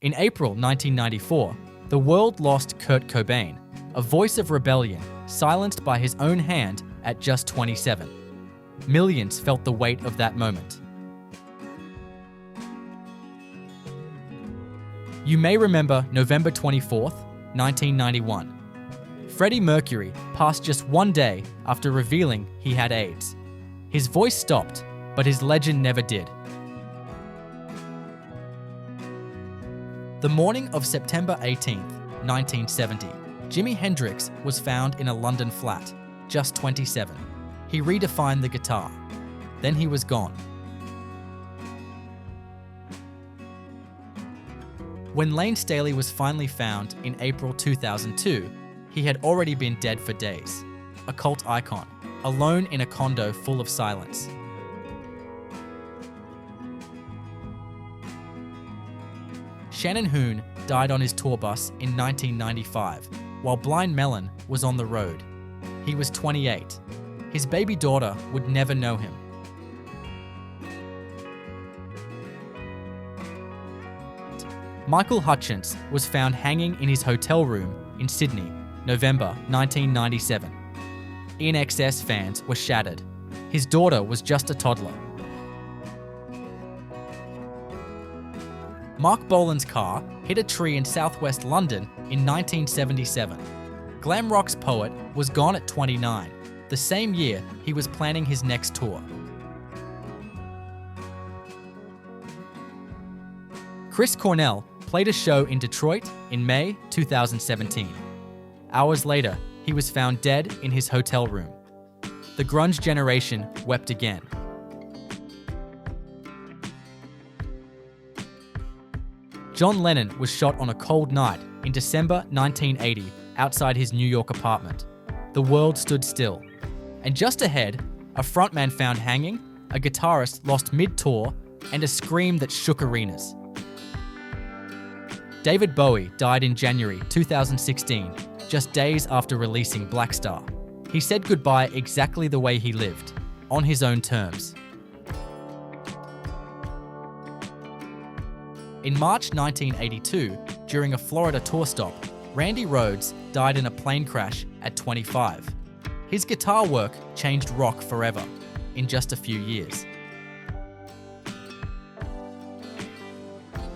In April 1994, the world lost Kurt Cobain, a voice of rebellion silenced by his own hand at just 27. Millions felt the weight of that moment. You may remember November 24th, 1991. Freddie Mercury passed just one day after revealing he had AIDS. His voice stopped, but his legend never did. The morning of September 18th, 1970, Jimi Hendrix was found in a London flat, just 27. He redefined the guitar. Then he was gone. When Lane Staley was finally found in April 2002, he had already been dead for days. A cult icon, alone in a condo full of silence. Shannon Hoon died on his tour bus in 1995, while Blind Melon was on the road. He was 28. His baby daughter would never know him. Michael Hutchence was found hanging in his hotel room in Sydney, November 1997. INXS fans were shattered. His daughter was just a toddler. Mark Bolan's car hit a tree in southwest London in 1977. Glam rock's poet was gone at 29, the same year he was planning his next tour. Chris Cornell played a show in Detroit in May 2017. Hours later, he was found dead in his hotel room. The grunge generation wept again. John Lennon was shot on a cold night in December 1980 outside his New York apartment. The world stood still. And just ahead, a frontman found hanging, a guitarist lost mid-tour, and a scream that shook arenas. David Bowie died in January 2016, just days after releasing Black Star. He said goodbye exactly the way he lived, on his own terms. In March 1982, during a Florida tour stop, Randy Rhoads died in a plane crash at 25. His guitar work changed rock forever, in just a few years.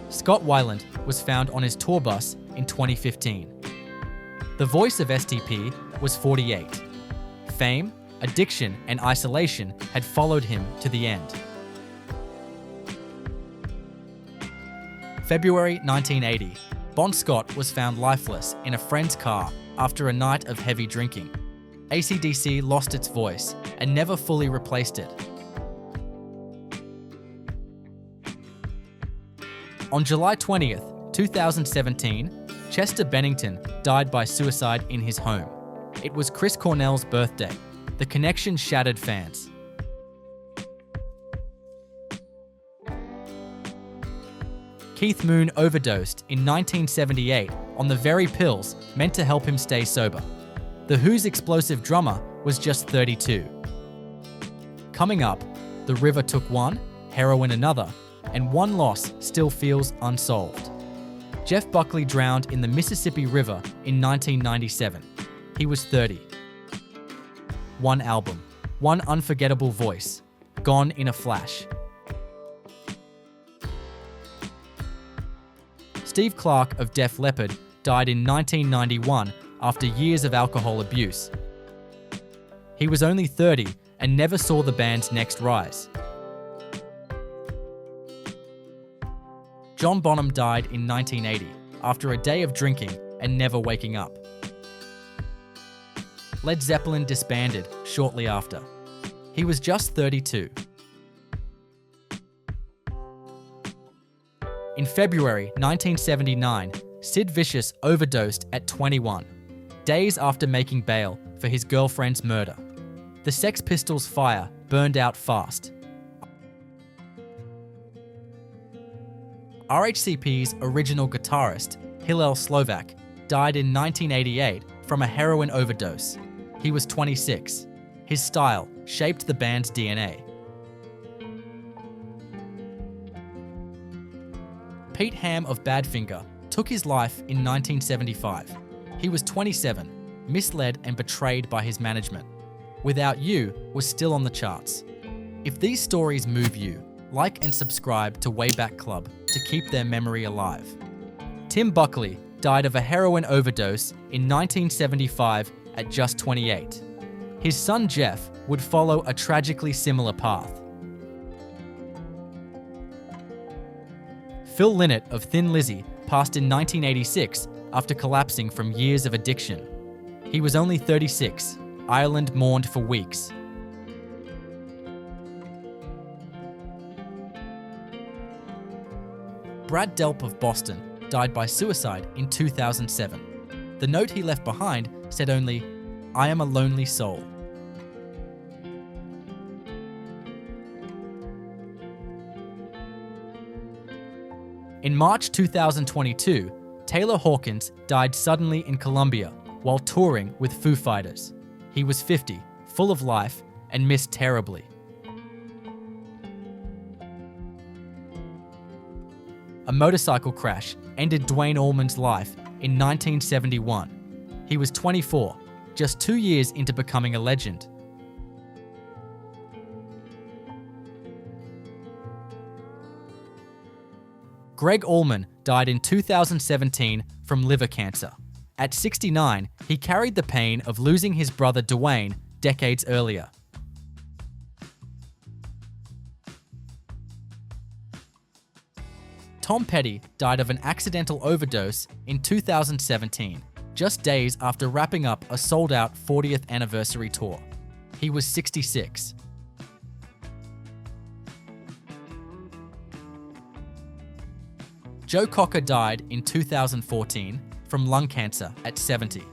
Scott Weiland was found on his tour bus in 2015. The voice of STP was 48. Fame, addiction, and isolation had followed him to the end. February 1980, Bon Scott was found lifeless in a friend's car after a night of heavy drinking. AC/DC lost its voice and never fully replaced it. On July 20th, 2017, Chester Bennington died by suicide in his home. It was Chris Cornell's birthday. The connection shattered fans. Keith Moon overdosed in 1978 on the very pills meant to help him stay sober. The Who's explosive drummer was just 32. Coming up, The River took one, heroin another, and one loss still feels unsolved. Jeff Buckley drowned in the Mississippi River in 1997. He was 30. One album, one unforgettable voice, gone in a flash. Steve Clark of Def Leppard died in 1991 after years of alcohol abuse. He was only 30 and never saw the band's next rise. John Bonham died in 1980 after a day of drinking and never waking up. Led Zeppelin disbanded shortly after. He was just 32. In February 1979, Sid Vicious overdosed at 21, days after making bail for his girlfriend's murder. The Sex Pistols' Fire burned out fast. RHCP's original guitarist, Hillel Slovak, died in 1988 from a heroin overdose. He was 26. His style shaped the band's DNA. Pete Ham of Badfinger took his life in 1975. He was 27, misled and betrayed by his management. Without You was still on the charts. If these stories move you, like and subscribe to Wayback Club to keep their memory alive. Tim Buckley died of a heroin overdose in 1975 at just 28. His son Jeff would follow a tragically similar path. Phil Lynott of Thin Lizzy passed in 1986 after collapsing from years of addiction. He was only 36. Ireland mourned for weeks. Brad Delp of Boston died by suicide in 2007. The note he left behind said only, "I am a lonely soul." In March 2022, Taylor Hawkins died suddenly in Colombia while touring with Foo Fighters. He was 50, full of life, and missed terribly. A motorcycle crash ended Duane Allman's life in 1971. He was 24, just 2 years into becoming a legend. Greg Allman died in 2017 from liver cancer. At 69, he carried the pain of losing his brother Dwayne decades earlier. Tom Petty died of an accidental overdose in 2017, just days after wrapping up a sold-out 40th anniversary tour. He was 66. Joe Cocker died in 2014 from lung cancer at 70.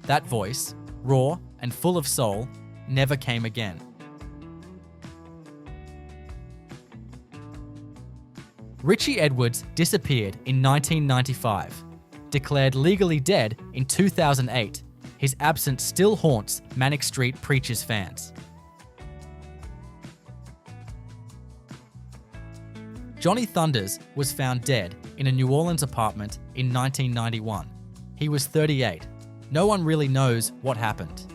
That voice, raw and full of soul, never came again. Richie Edwards disappeared in 1995. Declared legally dead in 2008, his absence still haunts Manic Street Preachers fans. Johnny Thunders was found dead in a New Orleans apartment in 1991. He was 38. No one really knows what happened.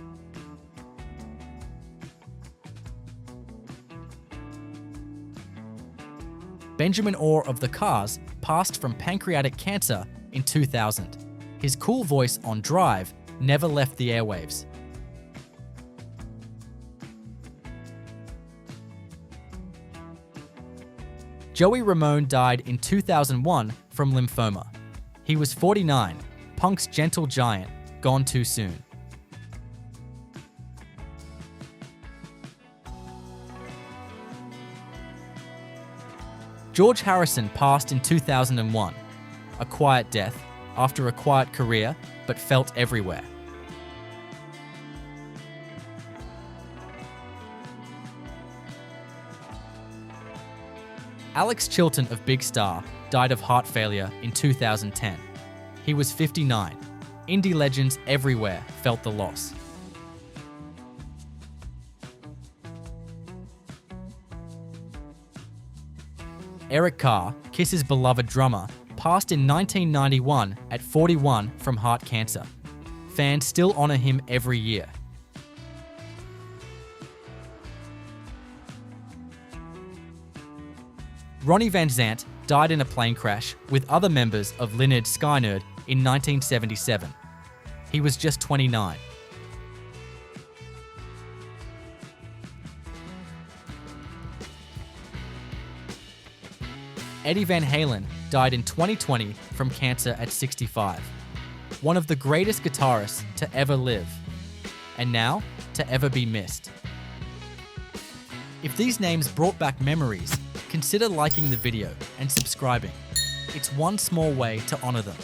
Benjamin Orr of The Cars passed from pancreatic cancer in 2000. His cool voice on Drive never left the airwaves. Joey Ramone died in 2001 from lymphoma. He was 49, punk's gentle giant, gone too soon. George Harrison passed in 2001. A quiet death after a quiet career, but felt everywhere. Alex Chilton of Big Star died of heart failure in 2010. He was 59. Indie legends everywhere felt the loss. Eric Carr, Kiss's beloved drummer, passed in 1991 at 41 from heart cancer. Fans still honor him every year. Ronnie Van Zant died in a plane crash with other members of Lynyrd Skynyrd in 1977. He was just 29. Eddie Van Halen died in 2020 from cancer at 65. One of the greatest guitarists to ever live, and now to ever be missed. If these names brought back memories, consider liking the video and subscribing. It's one small way to honor them.